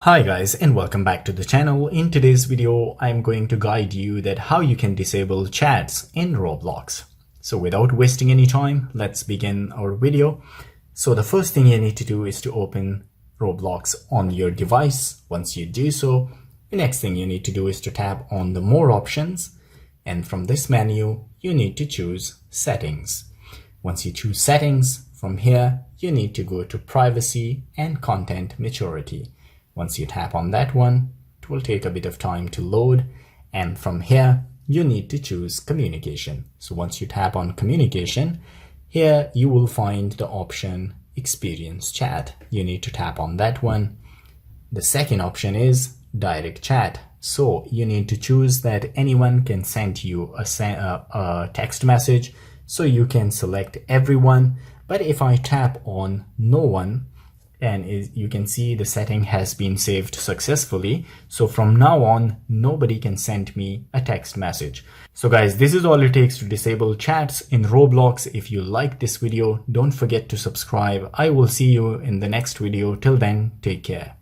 Hi guys, and welcome back to the channel. In today's video, I'm going to guide you that how you can disable chats in Roblox. So without wasting any time, let's begin our video. So the first thing you need to do is to open Roblox on your device. Once you do so, the next thing you need to do is to tap on the more options. And from this menu, you need to choose settings. Once you choose settings, from here, you need to go to privacy and content maturity. Once you tap on that one, it will take a bit of time to load. And from here, you need to choose communication. So once you tap on communication, here you will find the option experience chat. You need to tap on that one. The second option is direct chat. So you need to choose that anyone can send you a text message. So you can select everyone. But if I tap on no one, and you can see the setting has been saved successfully. So from now on, nobody can send me a text message. So guys, this is all it takes to disable chats in Roblox. If you like this video, don't forget to subscribe. I will see you in the next video. Till then, take care.